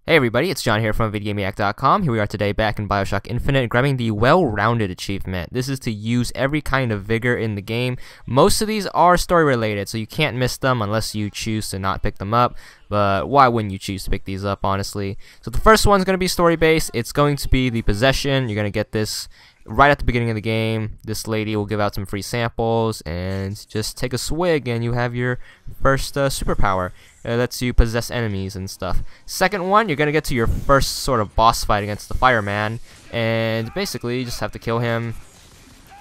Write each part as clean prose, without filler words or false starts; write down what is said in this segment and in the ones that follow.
Hey everybody, it's John here from VidGamiac.com. Here we are today back in BioShock Infinite, grabbing the Well-Rounded achievement. This is to use every kind of vigor in the game. Most of these are story related, so you can't miss them unless you choose to not pick them up. But why wouldn't you choose to pick these up, honestly? So the first one's going to be story based. It's going to be the possession. You're going to get this right at the beginning of the game. This lady will give out some free samples, and just take a swig and you have your first superpower. It lets you possess enemies and stuff. Second one, you're going to get to your first sort of boss fight against the fireman, and basically you just have to kill him.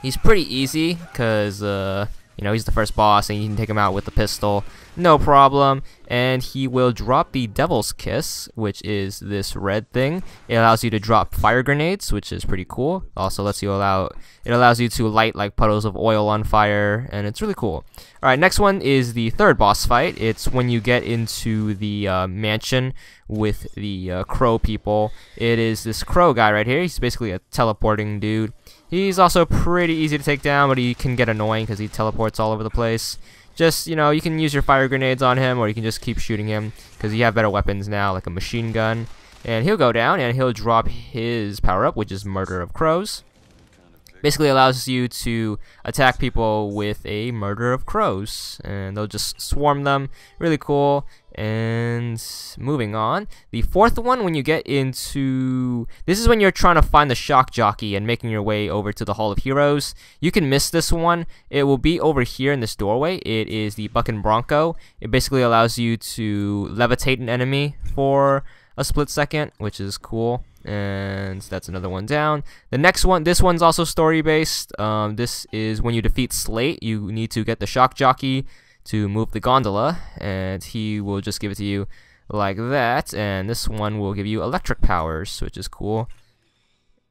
He's pretty easy because you know, he's the first boss and you can take him out with the pistol, no problem. And he will drop the Devil's Kiss, which is this red thing. It allows you to drop fire grenades, which is pretty cool. Also lets you it allows you to light like puddles of oil on fire, and it's really cool. Alright, next one is the third boss fight. It's when you get into the mansion with the crow people. It is this crow guy right here. He's basically a teleporting dude. He's also pretty easy to take down, but he can get annoying because he teleports all over the place. Just, you know, you can use your fire grenades on him, or you can just keep shooting him because you have better weapons now, like a machine gun. And he'll go down, and he'll drop his power-up, which is Murder of Crows. Basically allows you to attack people with a murder of crows, and they'll just swarm them. Really cool. And moving on, the fourth one, when you get into this, is when you're trying to find the shock jockey and making your way over to the Hall of Heroes. You can miss this one. It will be over here in this doorway. It is the Bucking Bronco. It basically allows you to levitate an enemy for a split second, which is cool. And that's another one down. The next one, this one's also story based. This is when you defeat Slate. You need to get the shock jockey to move the gondola, and he will just give it to you like that. And this one will give you electric powers, which is cool.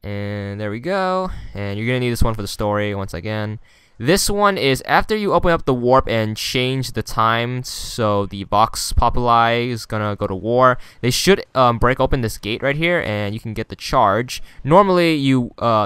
And there we go. And you're gonna need this one for the story once again. This one is after you open up the warp and change the time, so the Vox Populi is gonna go to war. They should break open this gate right here, and you can get the charge. Normally,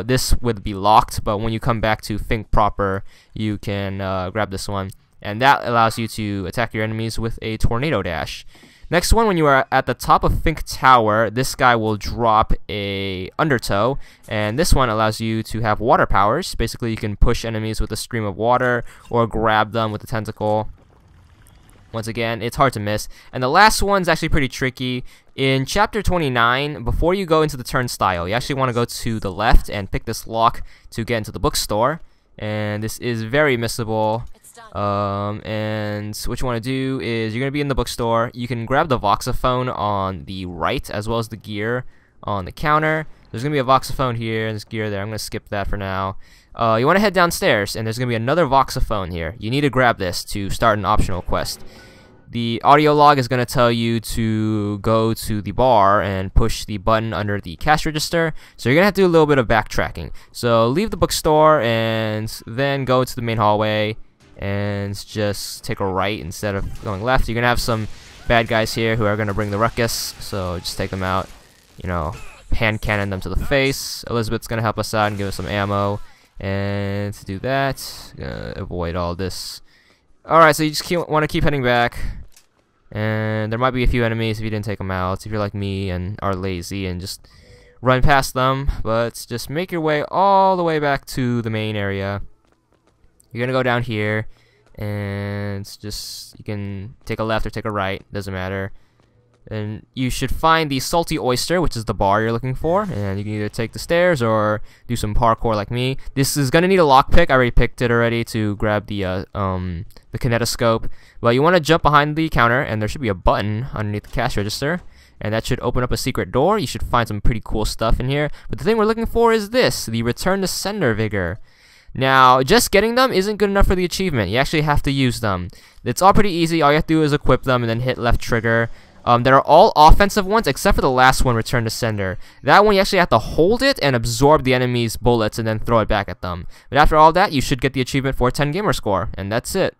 this would be locked, but when you come back to Think proper, you can grab this one, and that allows you to attack your enemies with a tornado dash. Next one, when you are at the top of Think Tower, this guy will drop a undertow, and this one allows you to have water powers. Basically, you can push enemies with a stream of water or grab them with a tentacle. Once again, it's hard to miss. And the last one's actually pretty tricky. In Chapter 29, before you go into the turnstile, you actually want to go to the left and pick this lock to get into the bookstore. And this is very missable. And what you want to do is you're going to be in the bookstore. You can grab the voxophone on the right as well as the gear on the counter. There's going to be a voxophone here and there's gear there. I'm going to skip that for now. You want to head downstairs, and there's going to be another voxophone here. You need to grab this to start an optional quest. The audio log is going to tell you to go to the bar and push the button under the cash register. So you're going to have to do a little bit of backtracking. So leave the bookstore and then go to the main hallway and just take a right instead of going left. You're going to have some bad guys here who are going to bring the ruckus, so just take them out. You know, hand cannon them to the face. Elizabeth's going to help us out and give us some ammo. And to do that, avoid all this. Alright, so you just want to keep heading back. And there might be a few enemies if you didn't take them out, if you're like me and are lazy and just run past them. But just make your way all the way back to the main area. You're gonna go down here, and just, you can take a left or take a right, doesn't matter. And you should find the Salty Oyster, which is the bar you're looking for, and you can either take the stairs or do some parkour like me. This is gonna need a lockpick. I already picked it already to grab the kinetoscope. But you want to jump behind the counter, and there should be a button underneath the cash register, and that should open up a secret door. You should find some pretty cool stuff in here. But the thing we're looking for is this, the Return to Sender Vigor. Now, just getting them isn't good enough for the achievement. You actually have to use them. It's all pretty easy. All you have to do is equip them and then hit left trigger. They're all offensive ones except for the last one, Return to Sender. That one you actually have to hold it and absorb the enemy's bullets and then throw it back at them. But after all that, you should get the achievement for 10 gamer score, and that's it.